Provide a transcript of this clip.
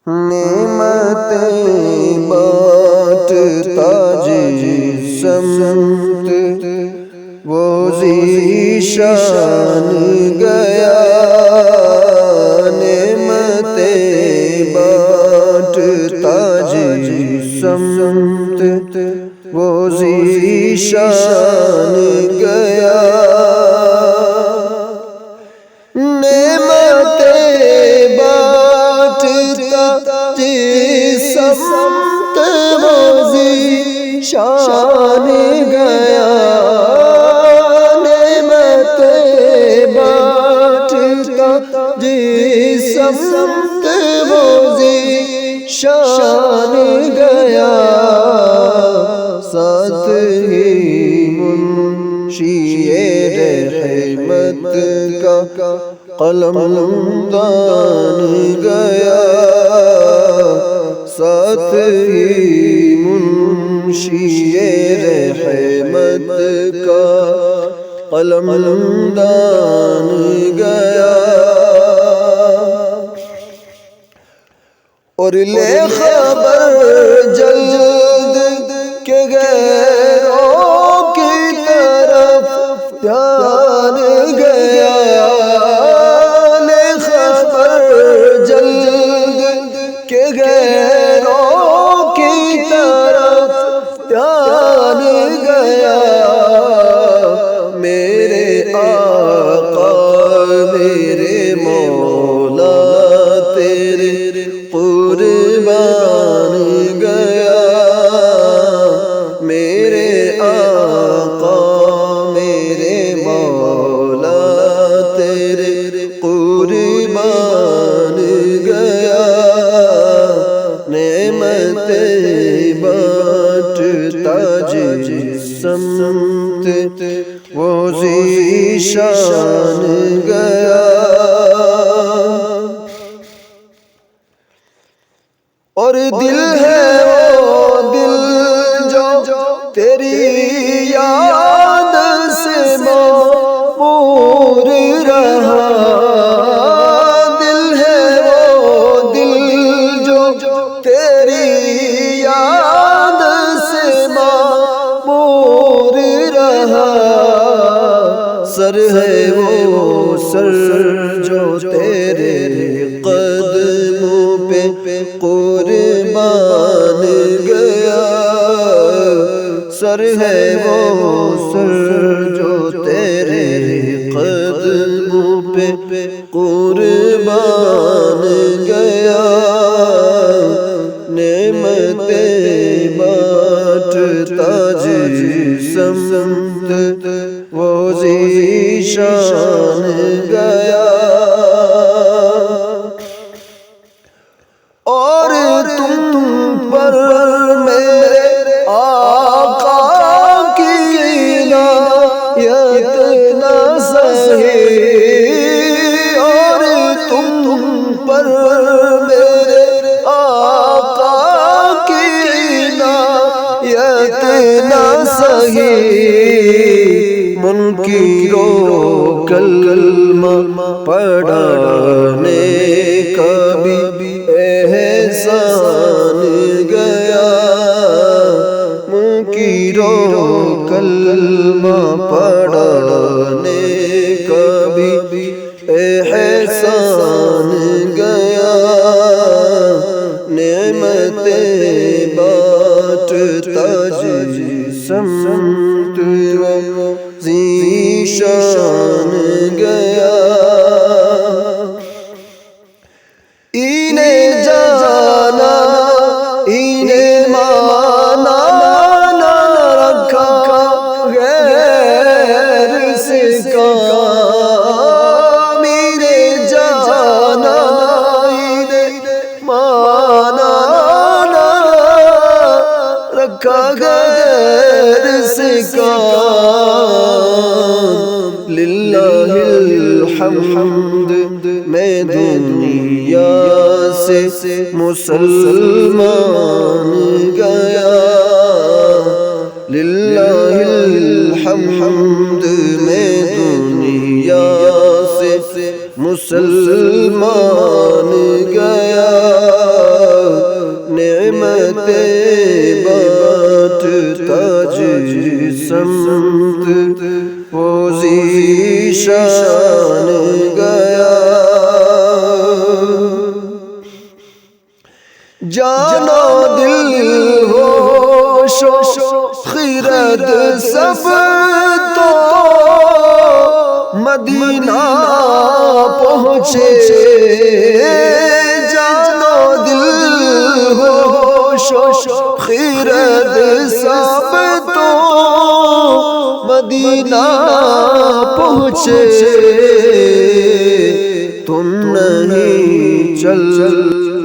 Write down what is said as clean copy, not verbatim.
نعمتیں بانٹتا جس سمت وہ ذیشان گیا، نعمتیں بانٹتا جس سمت وہ ذیشان گیا، نعمتیں بانٹتا جس سمت وہ ذیشان گیا، نعمتیں بانٹتا جس سمت وہ ذیشان گیا، ساتھ ہی منشی رحمت کا قلم دان گیا، ساتھ ہی منشی رحمت کا قلم دان گیا، اور لے خبر جلد کہ غیروں کی طرف دھیان گیا، لے خبر جلد کہ غیروں کی طرف دھیان گیا، میرے آقا میرے مولا تیرے قربان گیا، میرے آقا میرے مولا تیرے قربان گیا، نعمتیں بانٹتا جس سمت وہ ذیشان گیا، اور دل ہے وہ دل جو تیری یاد سے معمور رہا، دل ہے وہ دل جو تیری یاد سے معمور رہا، سر ہے وہ سر جو تیرے قدموں پہ قربان گیا، سر ہے وہ سر جو تیرے قدموں پہ قربان گیا، نعمتیں بانٹتا جس سمت وہ ذیشان گیا، اور تم پر میرے آقا کی عنایت نہ سہی، اور تم پر میرے آقا کی عنایت نہ سہی، منکروں کلمہ پڑھانے کا بھی احسان گیا، منکروں کلمہ پڑھانے کا بھی احسان گیا، نعمتیں بانٹتا جس سمت وہ ذیشان گیا، انہیں جانا انہیں مانا نہ رکھا غیر سے کام، انہیں جانا انہیں مانا نہ رکھا غیر سے کام، للہ الحمد میں دنیا سے مسلمان گیا، للہ الحمد میں دنیا سے مسلمان گیا، جانا دل ہوش و خیرت سب تو مدینہ پہنچے جانا دل ہوش و خیرت سب تو مدینہ پہنچے تم نہیں چل